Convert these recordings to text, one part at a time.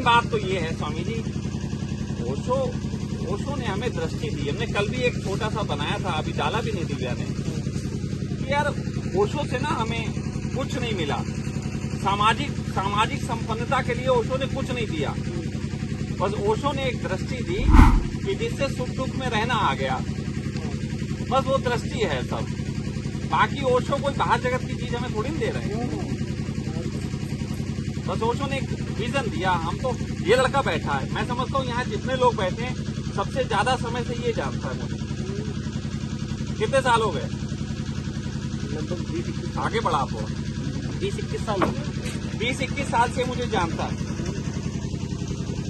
बात तो ये है स्वामी जी, ओशो ने हमें दृष्टि दी। हमने कल भी एक छोटा सा बनाया था, अभी डाला भी नहीं दिव्या ने, कि यार ओशो से ना हमें कुछ नहीं मिला। सामाजिक संपन्नता के लिए ओशो ने कुछ नहीं दिया। बस ओशो ने एक दृष्टि दी कि जिससे सुख दुख में रहना आ गया। बस वो दृष्टि है सब। बाकी ओशो कोई बाहर जगत की चीज हमें थोड़ी नहीं दे रहे हैं। बस ओशो ने एक विजन दिया। हम तो, ये लड़का बैठा है, मैं समझता हूँ यहाँ जितने लोग बैठे हैं सबसे ज्यादा समय से ये जानता है मुझे। कितने साल हो गए? लगभग 20-21 आगे बढ़ा आप 20-21 साल हो गए। 20-21 साल से मुझे जानता है।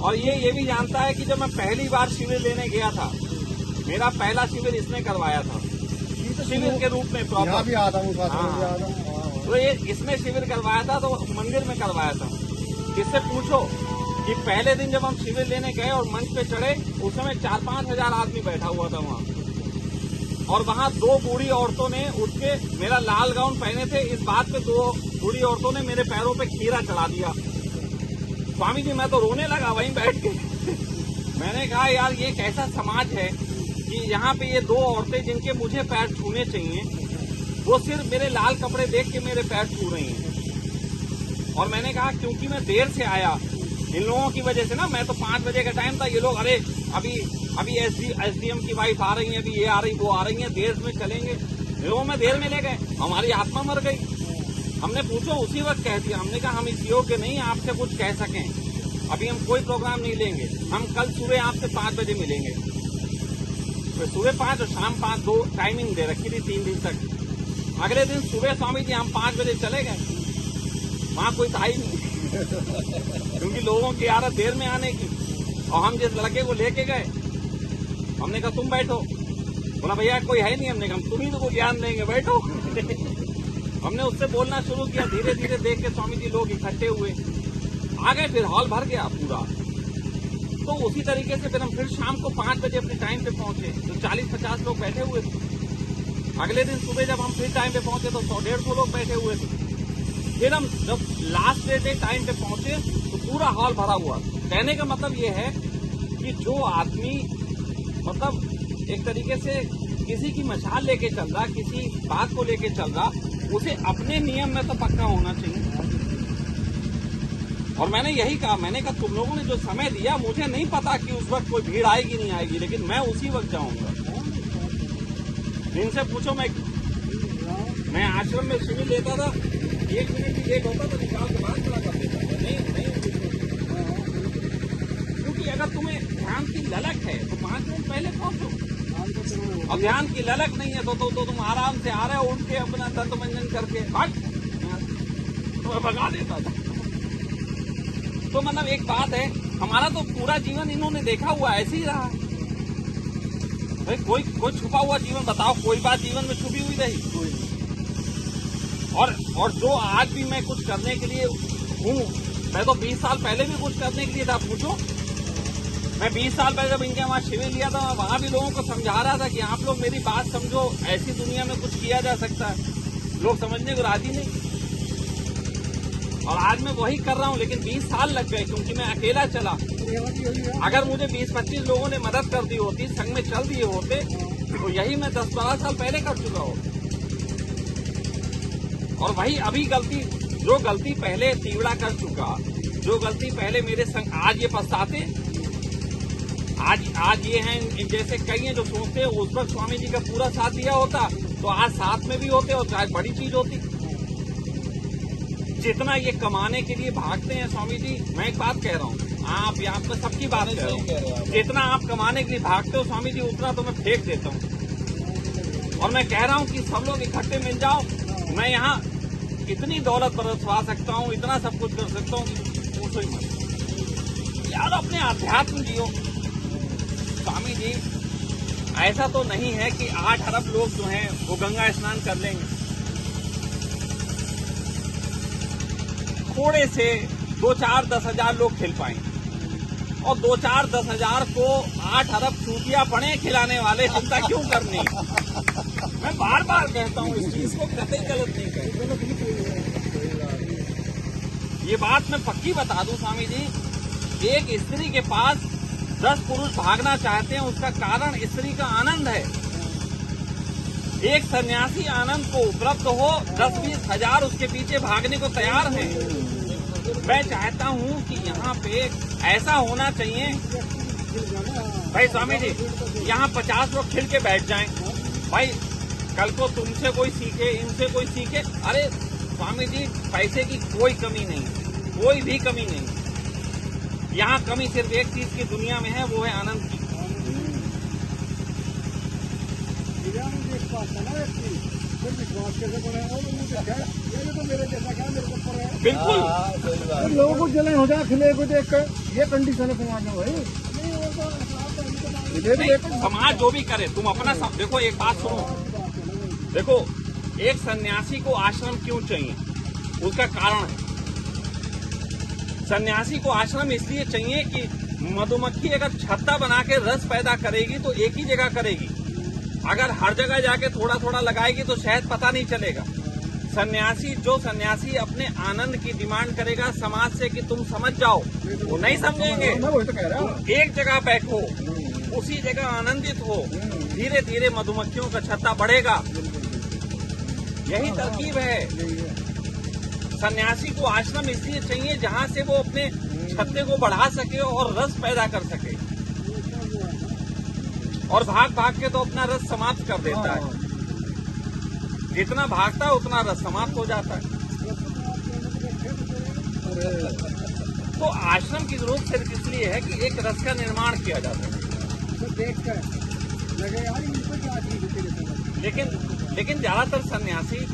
और ये भी जानता है कि जब मैं पहली बार शिविर लेने गया था, मेरा पहला शिविर इसने करवाया था, शिविर के रूप में प्रॉपर। भी आता हूँ, तो ये इसने शिविर करवाया था, तो मंदिर में करवाया था। इससे पूछो कि पहले दिन जब हम शिविर लेने गए और मंच पे चढ़े, उस समय 4-5 हजार आदमी बैठा हुआ था वहाँ। और वहाँ 2 बूढ़ी औरतों ने उठ के, मेरा लाल गाउन पहने थे, इस बात पे 2 बूढ़ी औरतों ने मेरे पैरों पे खीरा चढ़ा दिया। स्वामी जी मैं तो रोने लगा वहीं बैठ के। मैंने कहा यार ये कैसा समाज है कि यहाँ पे ये 2 औरतें जिनके मुझे पैर छूने चाहिए, वो सिर्फ मेरे लाल कपड़े देख के मेरे पैर छू रही हैं। और मैंने कहा क्योंकि मैं देर से आया, इन लोगों की वजह से ना, मैं तो 5 बजे का टाइम था, ये लोग अरे अभी एसडीएम की वाइफ आ रही है, अभी ये आ रही, वो आ रही है, देर में चलेंगे, लोगों में देर में ले गए, हमारी आत्मा मर गई। हमने पूछो उसी वक्त कह दिया, हमने कहा हम इस योग्य नहीं आपसे कुछ कह सकें, अभी हम कोई प्रोग्राम नहीं लेंगे, हम कल सुबह आपसे 5 बजे मिलेंगे। तो सुबह 5 और शाम 5 2 टाइमिंग दे रखी थी 3 दिन तक। अगले दिन सुबह स्वामी जी हम 5 बजे चले गए, वहाँ कोई था ही नहीं क्योंकि लोगों की आदत देर में आने की। और हम जिस लड़के को लेके गए, हमने कहा तुम बैठो, बोला भैया कोई है नहीं, हमने कहा तुम ही तो ज्ञान देंगे, बैठो। हमने उससे बोलना शुरू किया, धीरे धीरे देख के स्वामी जी लोग इकट्ठे हुए, आ गए, फिर हॉल भर गया पूरा। तो उसी तरीके से फिर हम फिर शाम को 5 बजे अपने टाइम पे पहुंचे, तो 40-50 लोग बैठे हुए थे। अगले दिन सुबह जब हम फिर टाइम पे पहुंचे तो 100-150 लोग बैठे हुए थे। फिर हम जब लास्ट डे टाइम पे पहुंचे तो पूरा हॉल भरा हुआ। कहने का मतलब ये है कि जो आदमी मतलब एक तरीके से किसी की मशाल लेके चल रहा, किसी बात को लेके चल रहा, उसे अपने नियम में तो पक्का होना चाहिए। और मैंने यही कहा, मैंने कहा तुम लोगों ने जो समय दिया, मुझे नहीं पता कि उस वक्त कोई भीड़ आएगी नहीं आएगी, लेकिन मैं उसी वक्त जाऊंगा। इनसे पूछो, मैं आश्रम में शिविर लेता था, 1 मिनट भी लेट होता तो निकाल के बाहर खड़ा कर देता था। नहीं, क्योंकि अगर तुम्हें ध्यान की ललक है तो 5 मिनट पहले पहुंचो। अब ध्यान की ललक नहीं है तो तुम आराम से आ रहे हो, उठ के अपना दंत मंजन करके तो मैं भगा देता था। तो मतलब एक बात है, हमारा तो पूरा जीवन इन्होंने देखा हुआ ऐसे ही रहा। भाई कोई छुपा हुआ जीवन बताओ, कोई बात जीवन में छुपी हुई रही? और जो आज भी मैं कुछ करने के लिए हूँ, मैं तो 20 साल पहले भी कुछ करने के लिए था। पूछो, मैं 20 साल पहले जब इनके वहाँ शिविर लिया था, वहाँ भी लोगों को समझा रहा था कि आप लोग मेरी बात समझो, ऐसी दुनिया में कुछ किया जा सकता है। लोग समझने को राजी नहीं। और आज मैं वही कर रहा हूँ, लेकिन 20 साल लग गए क्योंकि मैं अकेला चला। अगर मुझे 20-25 लोगों ने मदद कर दी होती, संग में चल दिए होते, तो यही मैं 10-12 साल पहले कर चुका होता। और वही अभी जो गलती पहले तीवड़ा कर चुका, जो गलती पहले मेरे संग, आज ये पछताते। आज ये हैं, जैसे कई हैं जो सोचते हैं उस वक्त स्वामी जी का पूरा साथ दिया होता तो आज साथ में भी होते और शायद बड़ी चीज होती। जितना ये कमाने के लिए भागते हैं स्वामी जी, मैं एक बात कह रहा हूँ, आप यहाँ पर सबकी बात कह रहा हूँ, जितना आप कमाने के लिए भागते हो स्वामी जी, उतना तो मैं फेंक देता हूँ। और मैं कह रहा हूँ कि सब लोग इकट्ठे मिल जाओ, मैं यहाँ इतनी दौलत बरसवा सकता हूँ, इतना सब कुछ कर सकता हूँ, पूछो ही मत यार। अपने अध्यात्म जियो स्वामी जी। ऐसा तो नहीं है कि 8 अरब लोग जो हैं वो गंगा स्नान कर लेंगे। थोड़े से 2-4-10 हजार लोग खिल पाएंगे, और 2-4-10 हजार को 8 अरब चूतिया पड़े खिलाने वाले, चिंता क्यों करनी। मैं बार बार कहता हूँ इस चीज को, कतई गलत नहीं कहता। ये बात मैं पक्की बता दूं स्वामी जी, एक स्त्री के पास 10 पुरुष भागना चाहते हैं, उसका कारण स्त्री का आनंद है। एक सन्यासी आनंद को उपलब्ध हो, 10-20 हजार उसके पीछे भागने को तैयार हैं। मैं चाहता हूं कि यहाँ पे ऐसा होना चाहिए भाई स्वामी जी, यहाँ 50 लोग खिल के बैठ जाएं। भाई कल को तुमसे कोई सीखे, इनसे कोई सीखे। अरे स्वामी जी, पैसे की कोई कमी नहीं, कोई भी कमी नहीं। यहाँ कमी सिर्फ एक चीज की दुनिया में है, वो है आनंद की। बिल्कुल लोगों को जलन हो जाए खिले को देख कर, ये कंडीशन है समाज में भाई। समाज जो भी करे, तुम अपना देखो। एक बात सुनो, देखो एक सन्यासी को आश्रम क्यों चाहिए, उसका कारण है। सन्यासी को आश्रम इसलिए चाहिए कि मधुमक्खी अगर छत्ता बना के रस पैदा करेगी तो एक ही जगह करेगी। अगर हर जगह जाके थोड़ा थोड़ा लगाएगी तो शायद पता नहीं चलेगा। सन्यासी अपने आनंद की डिमांड करेगा समाज से कि तुम समझ जाओ, वो नहीं समझेंगे। एक जगह बैठो, उसी जगह आनंदित हो, धीरे धीरे मधुमक्खियों का छत्ता बढ़ेगा। यही तरकीब है। सन्यासी को आश्रम इसलिए चाहिए जहाँ से वो अपने छत्ते को बढ़ा सके और रस पैदा कर सके, और भाग भाग के तो अपना रस समाप्त कर देता है। जितना भागता है उतना रस समाप्त हो जाता है। तो आश्रम की जरूरत सिर्फ इसलिए है कि एक रस का निर्माण किया जा सके। लेकिन ज्यादातर सन्यासी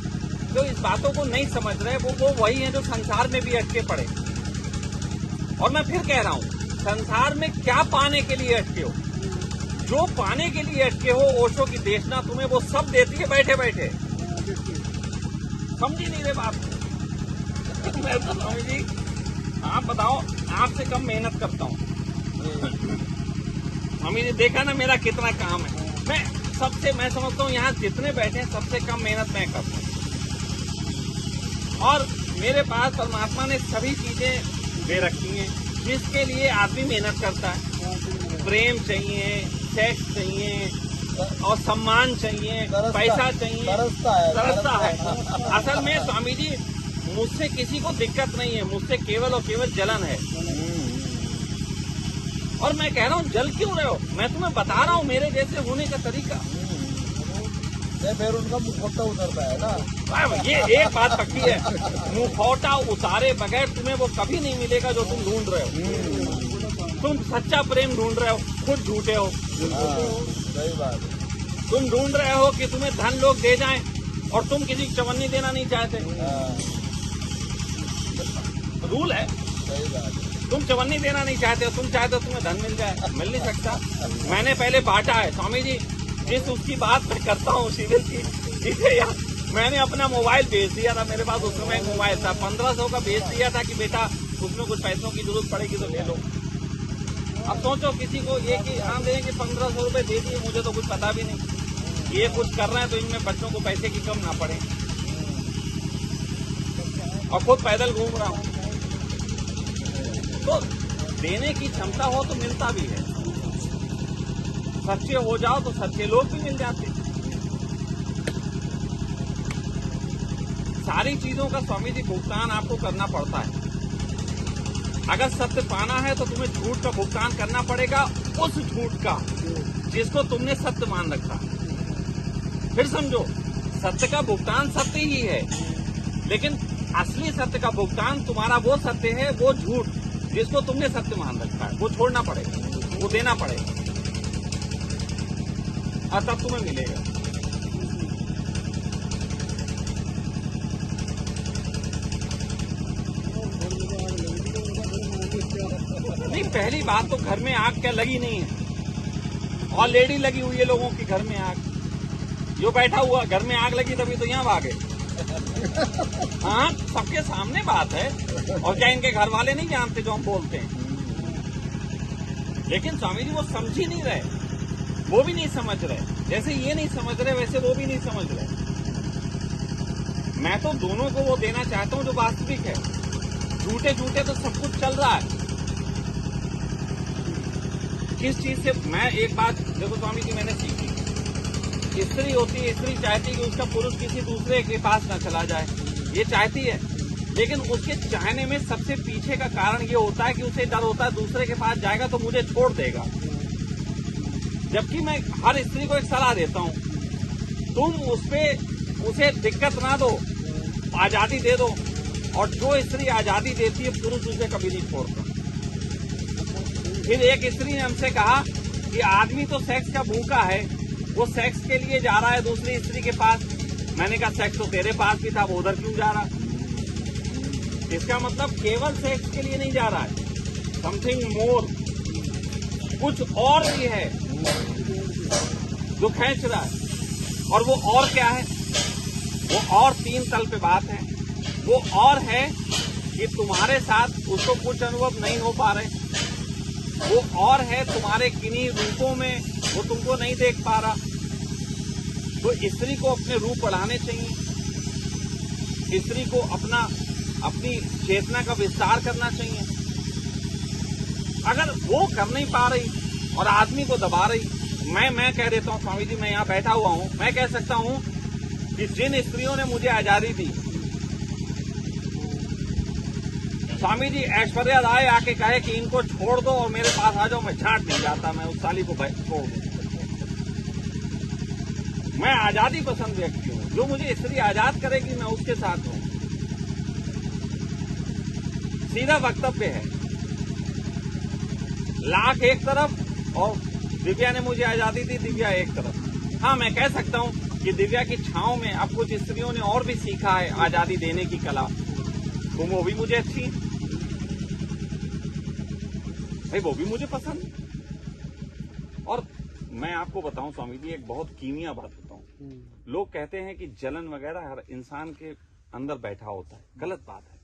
जो इस बातों को नहीं समझ रहे, वो वही हैं जो संसार में भी अटके पड़े। और मैं फिर कह रहा हूँ, संसार में क्या पाने के लिए अटके हो? जो पाने के लिए अटके हो, ओशो की देशना तुम्हें वो सब देती है बैठे बैठे। समझी नहीं रहे बात। मैं तो स्वामी जी, आप बताओ, आपसे कम मेहनत करता हूँ। स्वामी जी देखा ना मेरा कितना काम है। मैं समझता हूँ यहाँ जितने बैठे हैं सबसे कम मेहनत मैं करता हूँ। और मेरे पास परमात्मा ने सभी चीजें दे रखी हैं जिसके लिए आदमी मेहनत करता है। प्रेम चाहिए, सेक्स चाहिए, और सम्मान चाहिए, पैसा चाहिए, तरसता है। असल में स्वामी जी, मुझसे किसी को दिक्कत नहीं है, मुझसे केवल और केवल जलन है। और मैं कह रहा हूँ जल क्यों रहे हो, मैं तुम्हें बता रहा हूँ मेरे जैसे होने का तरीका। फिर उनका मुखौटा उतरता है ना। ये एक बात पक्की है, मुखौटा उतारे बगैर तुम्हें वो कभी नहीं मिलेगा जो तुम ढूंढ रहे हो। तुम सच्चा प्रेम ढूंढ रहे हो, खुद झूठे हो। सही बात। तुम ढूंढ रहे हो कि तुम्हें धन लोग दे जाएं, और तुम किसी को चवन्नी देना नहीं चाहते। रूल है। सही बात। तुम चवन्नी देना नहीं चाहते हो, तुम चाहते हो तुम्हें धन मिल जाए, मिल नहीं सकता। मैंने पहले बांटा है स्वामी जी, जिस उसकी बात मैं करता हूँ शिविर की, जिसे यार मैंने अपना मोबाइल बेच दिया था। मेरे पास उस समय एक मोबाइल था, 1500 का बेच दिया था कि बेटा उसमें कुछ पैसों की जरूरत पड़ेगी तो ले लो। अब सोचो किसी को एक ही आम देंगे, 1500 रुपए दे दिए, मुझे तो कुछ पता भी नहीं। ये कुछ कर रहे हैं तो इनमें बच्चों को पैसे की कम ना पड़े, और खुद पैदल घूम रहा हूँ। तो देने की क्षमता हो तो मिलता भी है। सच्चे हो जाओ तो सच्चे लोग भी मिल जाते। सारी चीजों का स्वामी जी भुगतान आपको करना पड़ता है। अगर सत्य पाना है तो तुम्हें झूठ का भुगतान करना पड़ेगा, उस झूठ का जिसको तुमने सत्य मान रखा। फिर समझो, सत्य का भुगतान सत्य ही है, लेकिन असली सत्य का भुगतान तुम्हारा वो सत्य है, वो झूठ जिसको तुमने सत्य मान रखा है, वो छोड़ना पड़ेगा, वो देना पड़ेगा, और तब तुम्हें मिलेगा। नहीं, पहली बात तो घर में आग क्या लगी नहीं है, ऑलरेडी लगी हुई है लोगों की घर में आग। जो बैठा हुआ घर में आग लगी तभी तो यहाँ भागे। हाँ, सबके सामने बात है। और क्या इनके घर वाले नहीं जानते जो हम बोलते हैं? लेकिन स्वामी जी वो समझ ही नहीं रहे, वो भी नहीं समझ रहे। जैसे ये नहीं समझ रहे वैसे वो भी नहीं समझ रहे। मैं तो दोनों को वो देना चाहता हूँ जो वास्तविक है। झूठे झूठे तो सब कुछ चल रहा है, किस चीज से मैं एक बात देखो स्वामी जी मैंने सीखी, स्त्री होती है, स्त्री चाहती है कि उसका पुरुष किसी दूसरे के पास ना चला जाए, ये चाहती है, लेकिन उसके चाहने में सबसे पीछे का कारण ये होता है कि उसे डर होता है दूसरे के पास जाएगा तो मुझे छोड़ देगा। जबकि मैं हर स्त्री को एक सलाह देता हूं, तुम उसे दिक्कत ना दो, आजादी दे दो, और जो स्त्री आजादी देती है पुरुष उसे कभी नहीं छोड़ता। फिर एक स्त्री ने हमसे कहा कि आदमी तो सेक्स का भूखा है, वो सेक्स के लिए जा रहा है दूसरी स्त्री के पास। मैंने कहा सेक्स तो तेरे पास भी था, वो उधर क्यों जा रहा? इसका मतलब केवल सेक्स के लिए नहीं जा रहा है, समथिंग मोर, कुछ और भी है जो खींच रहा है। और वो और क्या है? वो और 3 तल पे बात है। वो और है कि तुम्हारे साथ उसको कुछ अनुभव नहीं हो पा रहे, वो और है तुम्हारे किन्हीं रूपों में वो तुमको नहीं देख पा रहा। तो स्त्री को अपने रूप बढ़ाने चाहिए, स्त्री को अपनी चेतना का विस्तार करना चाहिए। अगर वो कर नहीं पा रही और आदमी को दबा रही, मैं कह देता हूँ स्वामी जी, मैं यहाँ बैठा हुआ हूँ, मैं कह सकता हूँ कि जिन स्त्रियों ने मुझे आजादी दी, स्वामी जी ऐश्वर्या राय आके कहे कि इनको छोड़ दो और मेरे पास आ जाओ, मैं झाट नहीं जाता, मैं उस साली को छोड़ दूं। मैं आजादी पसंद व्यक्ति हूं, जो मुझे स्त्री आजाद करेगी मैं उसके साथ हूं। सीधा वक्तव्य है, लाख एक तरफ और दिव्या ने मुझे आजादी दी, दिव्या एक तरफ। हाँ, मैं कह सकता हूं कि दिव्या की छांव में अब कुछ स्त्रियों ने और भी सीखा है आजादी देने की कला, तो वो भी मुझे अच्छी है भाई, वो भी मुझे पसंद है। और मैं आपको बताऊं स्वामी जी, एक बहुत कीमिया बात बताऊं, लोग कहते हैं कि जलन वगैरह हर इंसान के अंदर बैठा होता है, गलत बात है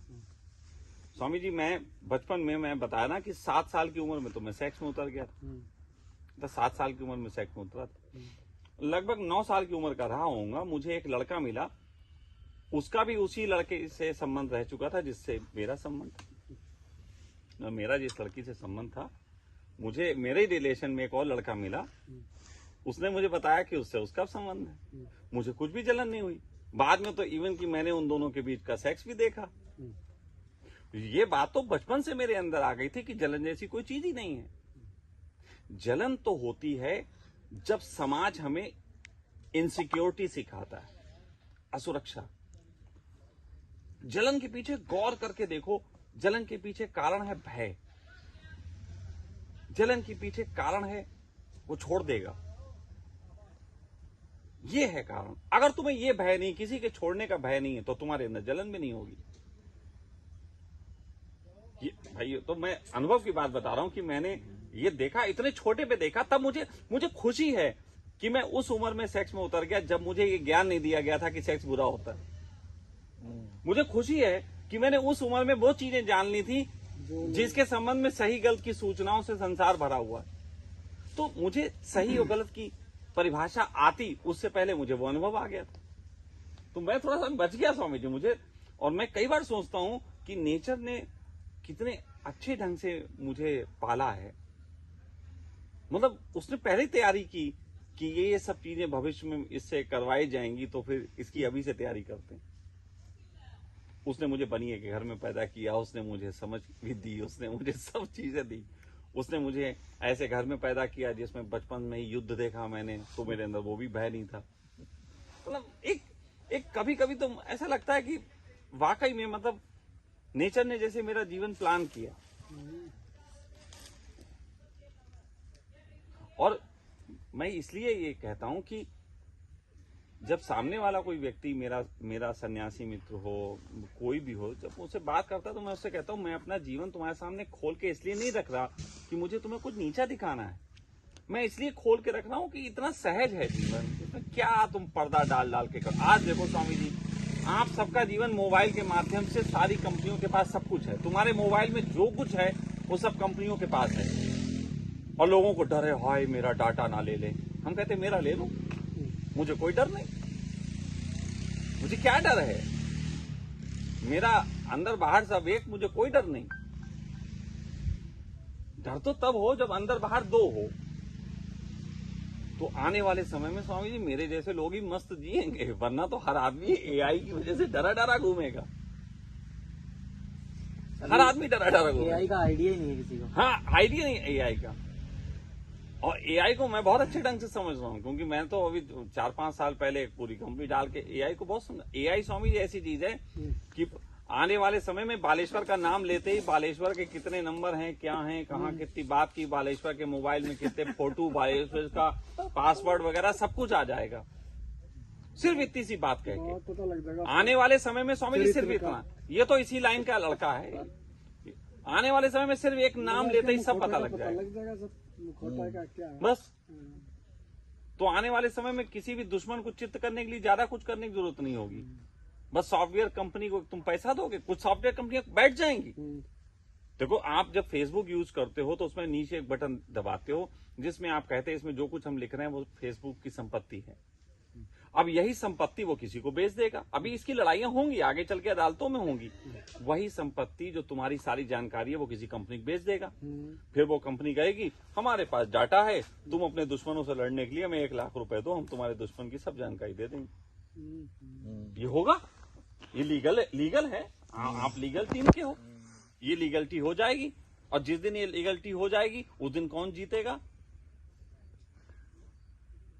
स्वामी जी। मैं बचपन में मैं बताया ना कि 7 साल की उम्र में तो मैं सेक्स में उतर गया था, तो 7 साल की उम्र में सेक्स में उतरा था। लगभग 9 साल की उम्र का रहा होऊंगा, मुझे एक लड़का मिला, उसका भी उसी लड़के से संबंध रह चुका था जिससे मेरा संबंध था। मेरा जिस लड़की से संबंध था, मुझे मेरे ही रिलेशन में एक और लड़का मिला, उसने मुझे बताया कि उससे उसका संबंध है। मुझे कुछ भी जलन नहीं हुई। बाद में तो इवन कि मैंने उन दोनों के बीच का सेक्स भी देखा। ये बात तो बचपन से मेरे अंदर आ गई थी कि जलन जैसी कोई चीज ही नहीं है। जलन तो होती है जब समाज हमें इनसिक्योरिटी सिखाता है, असुरक्षा। जलन के पीछे गौर करके देखो, जलन के पीछे कारण है भय, जलन के पीछे कारण है वो छोड़ देगा, ये है कारण। अगर तुम्हें ये भय नहीं, किसी के छोड़ने का भय नहीं है, तो तुम्हारे अंदर जलन भी नहीं होगी। ये भाई, तो मैं अनुभव की बात बता रहा हूं कि मैंने ये देखा, इतने छोटे पे देखा, तब मुझे खुशी है कि मैं उस उम्र में सेक्स में उतर गया जब मुझे ये ज्ञान नहीं दिया गया था कि सेक्स बुरा होता है। मुझे खुशी है कि मैंने उस उम्र में वो चीजें जान ली थी जिसके संबंध में सही गलत की सूचनाओं से संसार भरा हुआ है। तो मुझे सही और गलत की परिभाषा आती, उससे पहले मुझे वो अनुभव आ गया था। तो मैं थोड़ा सा बच गया स्वामी जी मुझे। और मैं कई बार सोचता हूं कि नेचर ने कितने अच्छे ढंग से मुझे पाला है। मतलब उसने पहले ही तैयारी की कि ये सब चीजें भविष्य में इससे करवाई जाएंगी, तो फिर इसकी अभी से तैयारी करते हैं। उसने मुझे बनिए के घर में पैदा किया, उसने मुझे समझ भी दी, उसने मुझे सब चीजें दी। उसने मुझे ऐसे घर में पैदा किया जिसमें बचपन में ही युद्ध देखा मैंने, तो मेरे अंदर वो भी भय नहीं था। मतलब एक कभी कभी तो ऐसा लगता है कि वाकई में मतलब नेचर ने जैसे मेरा जीवन प्लान किया। और मैं इसलिए ये कहता हूं कि जब सामने वाला कोई व्यक्ति मेरा सन्यासी मित्र हो, कोई भी हो, जब मुझसे बात करता है तो मैं उससे कहता हूं, मैं अपना जीवन तुम्हारे सामने खोल के इसलिए नहीं रख रहा कि मुझे तुम्हें कुछ नीचा दिखाना है। मैं इसलिए खोल के रख रहा हूं कि इतना सहज है जीवन, इसमें क्या तुम पर्दा डाल के कर। आज देखो स्वामी जी, आप सबका जीवन मोबाइल के माध्यम से, सारी कंपनियों के पास सब कुछ है। तुम्हारे मोबाइल में जो कुछ है वो सब कंपनियों के पास है, और लोगों को डर है, हाय मेरा डाटा ना ले ले। हम कहते मेरा ले लो, मुझे कोई डर नहीं। मुझे क्या डर है? मेरा अंदर बाहर सब एक, मुझे कोई डर नहीं। डर तो तब हो जब अंदर बाहर दो हो। तो आने वाले समय में स्वामी जी मेरे जैसे लोग ही मस्त जिएंगे, वरना तो हर आदमी एआई की वजह से डरा डरा घूमेगा। हर आदमी डरा डरा घूमेगा। एआई का आइडिया ही नहीं है किसी को। हाँ, आइडिया नहीं एआई का। और एआई को मैं बहुत अच्छे ढंग से समझ रहा हूँ, क्योंकि मैं तो अभी 4-5 साल पहले एक पूरी कंपनी डाल के एआई को बहुत समझा। एआई स्वामी जी ऐसी चीज है कि आने वाले समय में बालेश्वर का नाम लेते ही बालेश्वर के कितने नंबर हैं, क्या हैं, कहाँ कितनी बात की, बालेश्वर के मोबाइल में कितने फोटो, बालेश्वर का पासवर्ड वगैरह सब कुछ आ जाएगा, सिर्फ इतनी सी बात कह के। पता लग जाएगा आने वाले समय में स्वामी जी सिर्फ इतना, ये तो इसी लाइन का लड़का है, आने वाले समय में सिर्फ एक नाम लेते ही सब पता लग जाएगा सब खोटा का क्या है। बस। तो आने वाले समय में किसी भी दुश्मन को चित्त करने के लिए ज्यादा कुछ करने की जरूरत नहीं होगी। बस सॉफ्टवेयर कंपनी को तुम पैसा दोगे, कुछ सॉफ्टवेयर कंपनियां बैठ जाएंगी। देखो, आप जब फेसबुक यूज करते हो तो उसमें नीचे एक बटन दबाते हो जिसमें आप कहते हैं इसमें जो कुछ हम लिख रहे हैं वो फेसबुक की संपत्ति है। अब यही संपत्ति वो किसी को बेच देगा। अभी इसकी लड़ाइयां होंगी, आगे चल के अदालतों में होंगी। वही संपत्ति जो तुम्हारी सारी जानकारी है वो किसी कंपनी को बेच देगा। फिर वो कंपनी कहेगी हमारे पास डाटा है, तुम अपने दुश्मनों से लड़ने के लिए हमें 1 लाख रुपए दो, हम तुम्हारे दुश्मन की सब जानकारी दे देंगे। ये होगा, ये लीगल है। आप लीगल टीम के हो, ये लीगलिटी हो जाएगी। और जिस दिन ये लीगलिटी हो जाएगी उस दिन कौन जीतेगा?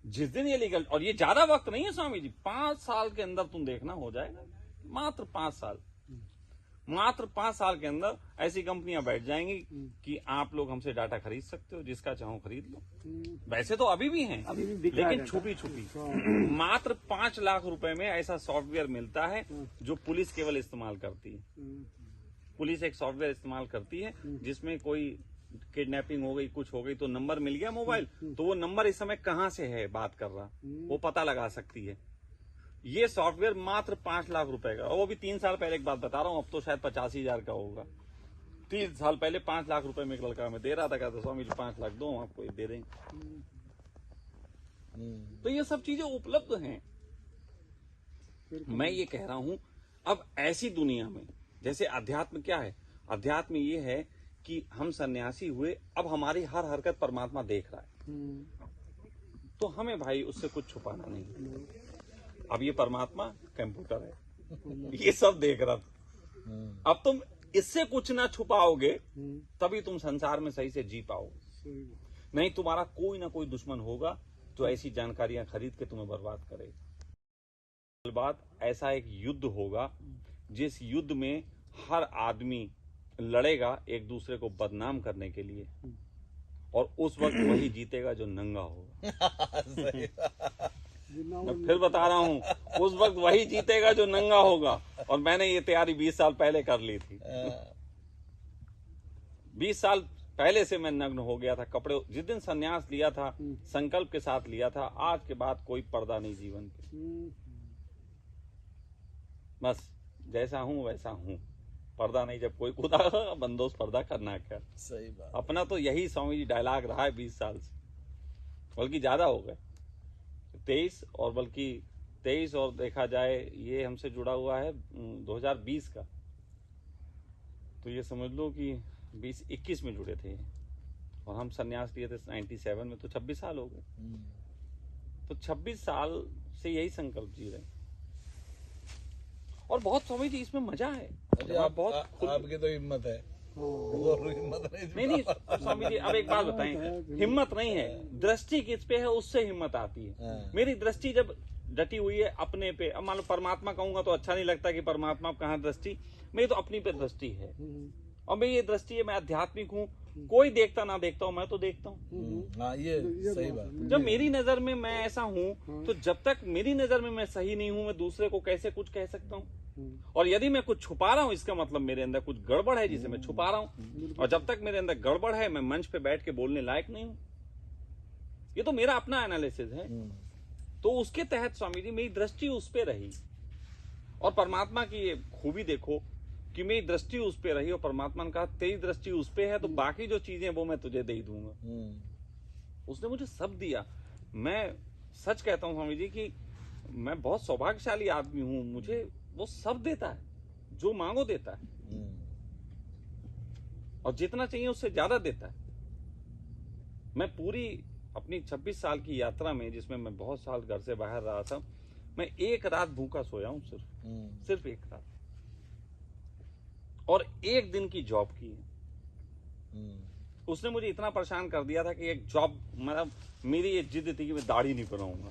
जिस दिन ये लीगल, और ये ज्यादा वक्त नहीं है स्वामी जी, 5 साल के अंदर तुम देखना हो जाएगा। मात्र 5 साल, मात्र 5 साल के अंदर ऐसी कंपनियां बैठ जाएंगी कि आप लोग हमसे डाटा खरीद सकते हो, जिसका चाहो खरीद लो। वैसे तो अभी भी हैं, अभी भी बिक रहा है लेकिन डाटा। छुपी छुपी। मात्र 5 लाख रुपए में ऐसा सॉफ्टवेयर मिलता है जो पुलिस केवल इस्तेमाल करती है। पुलिस एक सॉफ्टवेयर इस्तेमाल करती है जिसमें कोई किडनैपिंग हो गई, कुछ हो गई, तो नंबर मिल गया मोबाइल, तो वो नंबर इस समय कहां से है बात कर रहा, वो पता लगा सकती है। ये सॉफ्टवेयर मात्र 5 लाख रुपए का, और वो भी 3 साल पहले एक बात बता रहा हूं, अब तो शायद 85,000 का होगा। 3 साल पहले 5 लाख रुपए में एक लड़का में दे रहा था, कहता स्वामी जी 5 लाख दो, आपको ये दे देंगे। तो ये सब चीजें उपलब्ध हैं। मैं ये कह रहा हूं, अब ऐसी दुनिया में जैसे अध्यात्म क्या है, अध्यात्म ये है कि हम सन्यासी हुए, अब हमारी हर हरकत परमात्मा देख रहा है, तो हमें भाई उससे कुछ छुपाना नहीं। अब ये परमात्मा कंप्यूटर है, ये सब देख रहा था। अब तुम इससे कुछ ना छुपाओगे तभी तुम संसार में सही से जी पाओगे। नहीं, तुम्हारा कोई ना कोई दुश्मन होगा जो ऐसी जानकारियां खरीद के तुम्हें बर्बाद करेगा। बात ऐसा एक युद्ध होगा जिस युद्ध में हर आदमी लड़ेगा एक दूसरे को बदनाम करने के लिए, और उस वक्त वही जीतेगा जो नंगा होगा। मैं फिर बता रहा हूँ, उस वक्त वही जीतेगा जो नंगा होगा। और मैंने ये तैयारी 20 साल पहले कर ली थी। 20 साल पहले से मैं नग्न हो गया था। कपड़े जिस दिन संन्यास लिया था, संकल्प के साथ लिया था, आज के बाद कोई पर्दा नहीं जीवन पे। बस जैसा हूं वैसा हूं, पर्दा नहीं। जब कोई खुदा बंदोस पर्दा करना क्या। सही बात। अपना तो यही स्वामी जी डायलॉग रहा है 20 साल से, बल्कि ज्यादा हो गए 23, और बल्कि 23 और देखा जाए ये हमसे जुड़ा हुआ है 2020 का, तो ये समझ लो कि 20-21 में जुड़े थे, और हम संन्यास लिए थे 97 में, तो 26 साल हो गए। तो 26 साल से यही संकल्प जी रहे, और बहुत स्वामी जी इसमें मजा है। बहुत आपकी तो हिम्मत है, और हिम्मत नहीं स्वामी जी, अब एक बात बताएं, हिम्मत नहीं है, दृष्टि किस पे है उससे हिम्मत आती है। मेरी दृष्टि जब डटी हुई है अपने पे, अब मान लो परमात्मा कहूंगा तो अच्छा नहीं लगता कि परमात्मा कहाँ दृष्टि, मेरी तो अपनी पे दृष्टि है, और मेरी ये दृष्टि है, मैं आध्यात्मिक हूँ। कोई देखता ना देखता हूँ, मैं तो देखता हूँ। हाँ, ये सही बात। जब मेरी नजर में मैं ऐसा हूँ, तो जब तक मेरी नजर में मैं सही नहीं हूँ, मैं दूसरे को कैसे कुछ कह सकता हूँ। और यदि मैं कुछ छुपा रहा हूँ, इसका मतलब मेरे अंदर कुछ गड़बड़ है जिसे मैं छुपा रहा हूँ, और जब तक मेरे अंदर गड़बड़ है मैं मंच पे बैठ के बोलने लायक नहीं हूँ। ये तो मेरा अपना एनालिसिस है। तो उसके तहत स्वामी जी मेरी दृष्टि उस पे रही, और परमात्मा की ये खूबी देखो कि मेरी दृष्टि उस पे रही, और परमात्मा ने कहा तेरी दृष्टि उस पे है तो बाकी जो चीजें वो मैं तुझे दे ही दूंगा। उसने मुझे सब दिया। मैं सच कहता हूँ स्वामी जी कि मैं बहुत सौभाग्यशाली आदमी हूँ, मुझे वो सब देता है, जो मांगो देता है, और जितना चाहिए उससे ज्यादा देता है। मैं पूरी अपनी 26 साल की यात्रा में, जिसमें मैं बहुत साल घर से बाहर रहा था, मैं एक रात भूखा सोया हूं, सिर्फ एक रात, और एक दिन की जॉब की है। उसने मुझे इतना परेशान कर दिया था कि एक जॉब, मतलब मेरी ये जिद थी कि मैं दाढ़ी नहीं बनाऊंगा।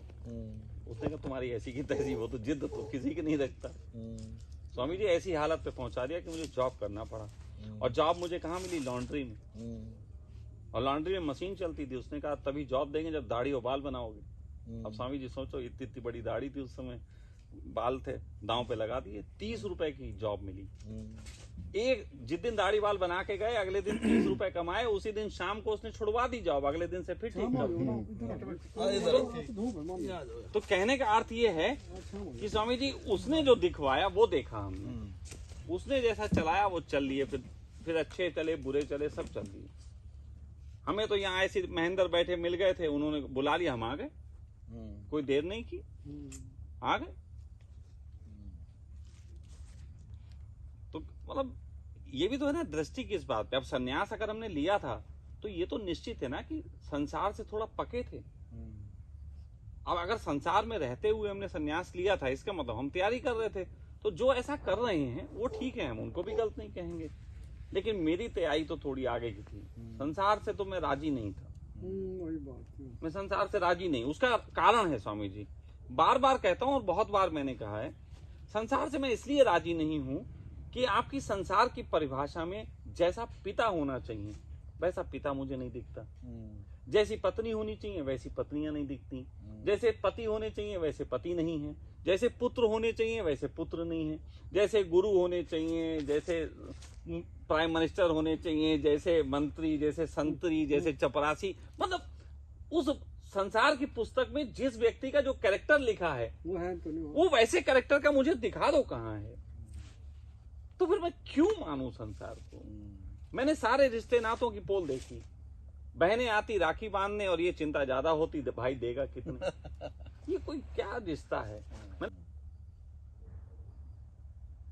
उसने कहा तुम्हारी ऐसी की तैसी, वो तो जिद तो किसी की नहीं रखता। स्वामी जी ऐसी हालत पे पहुंचा दिया कि मुझे जॉब करना पड़ा। और जॉब मुझे कहाँ मिली? लॉन्ड्री में। और लॉन्ड्री में मशीन चलती थी। उसने कहा तभी जॉब देंगे जब दाढ़ी और बाल बनाओगे। अब स्वामी जी सोचो, इतनी इतनी बड़ी दाढ़ी थी उस समय, बाल थे, दांव पे लगा दिए। 30 रुपए की जॉब मिली। जिस दिन दाढ़ी बाल बना के गए, अगले दिन 30 रुपए कमाए। उसी दिन शाम को उसने छुड़वा दी जॉब, अगले दिन से फिर ठीक कर। तो कहने का अर्थ ये है कि स्वामी जी उसने जो दिखवाया वो देखा हमने। उसने जैसा चलाया वो चल लिए, फिर अच्छे चले बुरे चले सब चल लिए। हमें तो यहाँ ऐसे महेंद्र बैठे मिल गए थे, उन्होंने बुला लिया, हम आ गए, कोई देर नहीं की, आ गए। तो मतलब ये भी तो है ना दृष्टि की इस बात पे। अब संन्यास अगर हमने लिया था तो ये तो निश्चित है ना कि संसार से थोड़ा पके थे। अब अगर संसार में रहते हुए हमने संन्यास लिया था, इसका मतलब हम तैयारी कर रहे थे। तो जो ऐसा कर रहे हैं वो ठीक है, हम उनको भी गलत नहीं कहेंगे। लेकिन मेरी तैयारी तो थोड़ी आगे की थी। संसार से तो मैं राजी नहीं था। वही बात है। मैं संसार से राजी नहीं। उसका कारण है स्वामी जी, बार बार कहता हूं और बहुत बार मैंने कहा है, संसार से मैं इसलिए राजी नहीं हूं कि आपकी संसार की परिभाषा में जैसा पिता होना चाहिए वैसा पिता मुझे नहीं दिखता। जैसी पत्नी होनी चाहिए वैसी पत्नियां नहीं दिखती। जैसे पति होने चाहिए वैसे पति नहीं है। जैसे पुत्र होने चाहिए वैसे पुत्र नहीं है। जैसे गुरु होने चाहिए, जैसे प्राइम मिनिस्टर होने चाहिए, जैसे मंत्री, जैसे संतरी, जैसे चपरासी, मतलब उस संसार की पुस्तक में जिस व्यक्ति का जो कैरेक्टर लिखा है वो है तो नहीं, वो वैसे कैरेक्टर का मुझे दिखा दो कहाँ है। तो फिर मैं क्यों मानूं संसार को? मैंने सारे रिश्ते नातों की पोल देखी। बहनें आती राखी बांधने और ये चिंता ज्यादा होती भाई देगा कितने। ये कोई क्या रिश्ता है?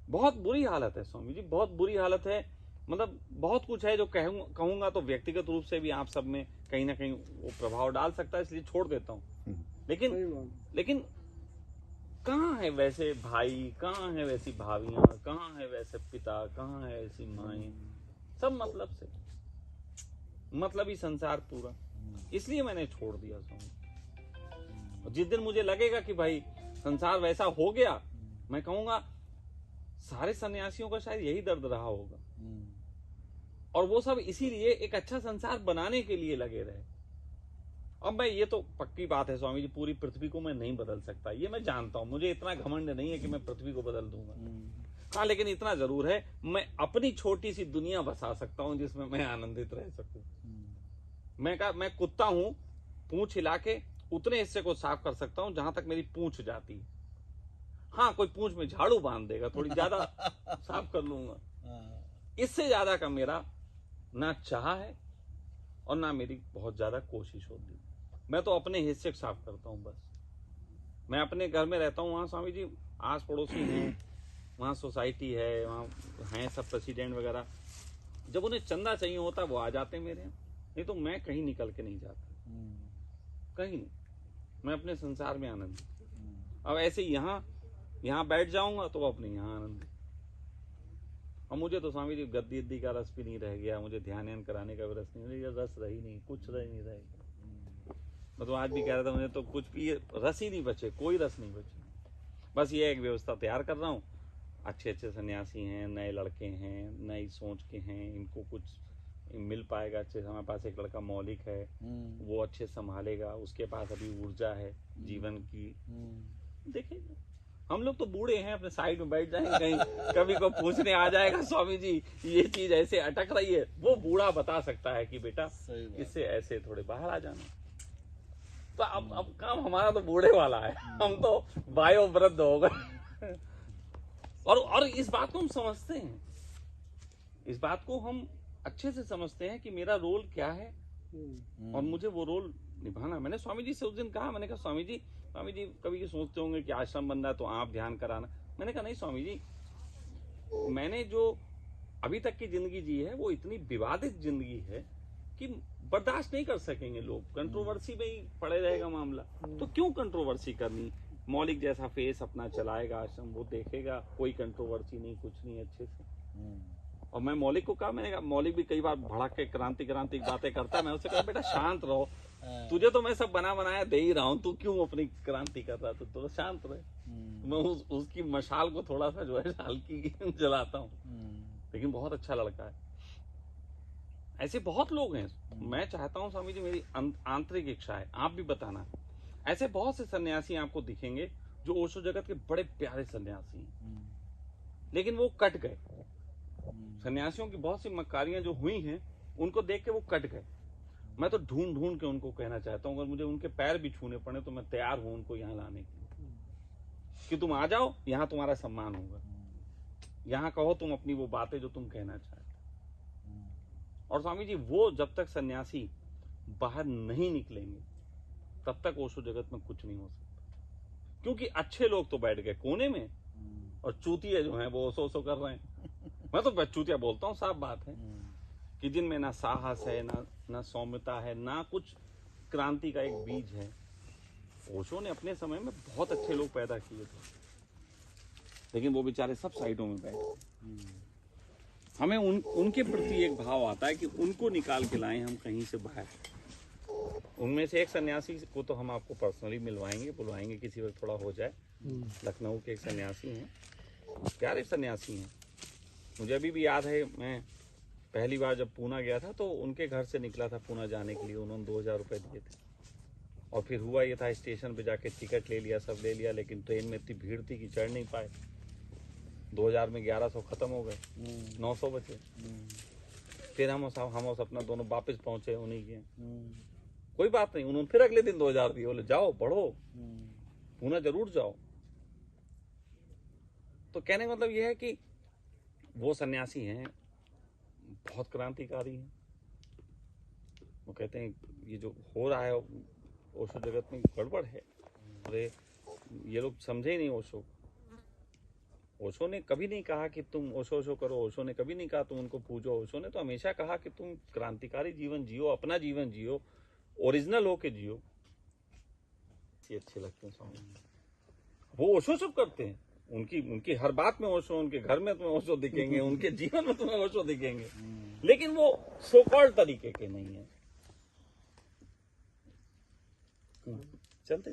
बहुत बुरी हालत है स्वामी जी, बहुत बुरी हालत है। मतलब बहुत कुछ है जो कहूंगा तो व्यक्तिगत रूप से भी आप सब में कहीं ना कहीं वो प्रभाव डाल सकता है, इसलिए छोड़ देता हूँ। लेकिन कहाँ है वैसे भाई, कहाँ है वैसी भाभियां, कहाँ है वैसे पिता, कहाँ है ऐसी माएं? सब मतलब से, मतलब ही संसार पूरा। इसलिए मैंने छोड़ दिया स्वामी। जिस दिन मुझे लगेगा कि भाई संसार वैसा हो गया, मैं कहूंगा सारे सन्यासियों का शायद यही दर्द रहा होगा। और वो सब इसीलिए एक अच्छा संसार बनाने के लिए लगे रहे। अब मैं, ये तो पक्की बात है स्वामी जी, पूरी पृथ्वी को मैं नहीं बदल सकता, ये मैं जानता हूं। मुझे इतना घमंड नहीं है कि मैं पृथ्वी को बदल दूंगा। हाँ, लेकिन इतना जरूर है, मैं अपनी छोटी सी दुनिया बसा सकता हूं जिसमें मैं आनंदित रह सकूं। मैं कुत्ता हूं, पूंछ हिला के उतने हिस्से को साफ कर सकता हूं जहां तक मेरी पूंछ जाती है। हाँ, कोई पूंछ में झाड़ू बांध देगा, थोड़ी ज्यादा साफ कर लूंगा। इससे ज्यादा का मेरा ना चाह है और ना मेरी बहुत ज्यादा कोशिश होती। मैं तो अपने हिस्से साफ करता हूं बस। मैं अपने घर में रहता हूं, वहां स्वामी जी आस पड़ोसी हैं, वहां सोसाइटी है, वहां हैं सब प्रेसिडेंट वगैरह। जब उन्हें चंदा चाहिए होता वो आ जाते मेरे यहाँ, नहीं तो मैं कहीं निकल के नहीं जाता, कहीं नहीं। मैं अपने संसार में आनंद। अब ऐसे यहाँ बैठ जाऊंगा तो अपने यहाँ आनंद। और मुझे तो स्वामी जी गद्दी का रस भी नहीं रह गया, मुझे ध्यान कराने का भी रस नहीं, मुझे रस रही नहीं, कुछ रह नहीं रहेगा। मैं तो आज भी कह रहा था, मुझे तो कुछ भी रस ही नहीं बचे, कोई रस नहीं बचे। बस ये एक व्यवस्था तैयार कर रहा हूँ। अच्छे अच्छे सन्यासी हैं, नए लड़के हैं, नई सोच के हैं, इनको कुछ मिल पाएगा अच्छे से। हमारे पास एक लड़का मौलिक है, वो अच्छे संभालेगा, उसके पास अभी ऊर्जा है जीवन की। देखिए हम लोग तो बूढ़े हैं, अपने साइड में बैठ जाएंगे, कहीं कभी को पूछने आ जाएगा स्वामी जी ये चीज ऐसे अटक रही है, वो बूढ़ा बता सकता है कि बेटा इससे ऐसे थोड़े बाहर आ जाना। तो अब काम हमारा तो बूढ़े वाला है, हम तो वायो वृद्ध हो गए। और इस बात को हम समझते हैं, इस बात को हम अच्छे से समझते हैं कि मेरा रोल क्या है और मुझे वो रोल निभाना। मैंने स्वामी जी से उस दिन कहा, मैंने कहा स्वामी जी कभी ये सोचते होंगे कि आश्रम बन रहा है तो आप ध्यान कराना। मैंने कहा नहीं स्वामी जी, मैंने जो अभी तक की जिंदगी जी है वो इतनी विवादित जिंदगी है कि बर्दाश्त नहीं कर सकेंगे लोग, कंट्रोवर्सी में ही पड़े रहेगा मामला। तो क्यों कंट्रोवर्सी करनी? मौलिक जैसा फेस अपना चलाएगा आश्रम, वो देखेगा, कोई कंट्रोवर्सी नहीं, कुछ नहीं, अच्छे से। और मैं मौलिक को कहा, मैंने कहा मौलिक भी कई बार भड़क के क्रांति की बातें करता है, मैं उससे कहा बेटा शांत रहो, तुझे तो मैं सब बना बनाया दे ही रहा हूँ, तू क्यों अपनी क्रांति कर रहा, तो थोड़ा शांत रहे। मैं उसकी मशाल को थोड़ा सा जो है हल्की जलाता हूँ। लेकिन बहुत अच्छा लड़का है। ऐसे बहुत लोग हैं। मैं चाहता हूँ स्वामी जी, मेरी आंतरिक इच्छा है, आप भी बताना, ऐसे बहुत से सन्यासी आपको दिखेंगे जो ओशो जगत के बड़े प्यारे सन्यासी हैं, लेकिन वो कट गए। सन्यासियों की बहुत सी मक्कारियां जो हुई हैं, उनको देख के वो कट गए। मैं तो ढूंढ ढूंढ के उनको कहना चाहता हूँ, अगर मुझे उनके पैर भी छूने पड़े तो मैं तैयार हूं उनको यहाँ लाने के लिए, कि तुम आ जाओ, यहाँ तुम्हारा सम्मान होगा, यहाँ कहो तुम अपनी वो बातें जो तुम कहना चाहते। और स्वामी जी, वो जब तक सन्यासी बाहर नहीं निकलेंगे तब तक ओशो जगत में कुछ नहीं हो सकता। क्योंकि अच्छे लोग तो बैठ गए कोने में, और चूतिया जो हैं वो ओशो कर रहे हैं। मैं तो चूतिया बोलता हूँ, साफ बात है, कि जिनमें ना साहस है, ना सौम्यता है, ना कुछ क्रांति का एक बीज है। ओशो ने अपने समय में बहुत अच्छे लोग पैदा किए थे, लेकिन वो बेचारे सब साइडों में बैठे। हमें उनके प्रति एक भाव आता है कि उनको निकाल के लाएं हम कहीं से बाहर। उनमें से एक सन्यासी को तो हम आपको पर्सनली मिलवाएंगे, बुलवाएंगे किसी वक्त, थोड़ा हो जाए। लखनऊ के एक सन्यासी हैं, प्यारे सन्यासी हैं। मुझे अभी भी याद है, मैं पहली बार जब पूना गया था तो उनके घर से निकला था पूना जाने के लिए, उन्होंने 2000 रुपये दिए थे। और फिर हुआ ये था, स्टेशन पे जाके टिकट ले लिया, सब ले लिया, लेकिन ट्रेन में इतनी भीड़ थी कि चढ़ नहीं पाए। 2000 में 1100 खत्म हो गए, 900 बचे। फिर हम अपना दोनों वापस पहुंचे उन्हीं के। कोई बात नहीं, उन्होंने फिर अगले दिन 2000 दिए, बोले जाओ पढ़ो, पूना जरूर जाओ। तो कहने का मतलब यह है कि वो सन्यासी हैं, बहुत क्रांतिकारी हैं। वो कहते हैं ये जो हो रहा है ओशो जगत में गड़बड़ है। अरे ये लोग समझे ही नहीं ओशो। ओशो ने कभी नहीं कहा कि तुम ओशो करो, ओशो ने कभी नहीं कहा तुम उनको पूजो। ओशो ने तो हमेशा कहा कि तुम क्रांतिकारी जीवन जियो, अपना जीवन जियो, ओरिजिनल होके जियो। ये अच्छे लगते हैं स्वामी। वो ओशो सब करते हैं, उनकी हर बात में ओशो, उनके घर में तुम्हें ओशो दिखेंगे, उनके जीवन में तुम्हें ओशो दिखेंगे, लेकिन वो सो कॉल्ड तरीके के नहीं है। चलते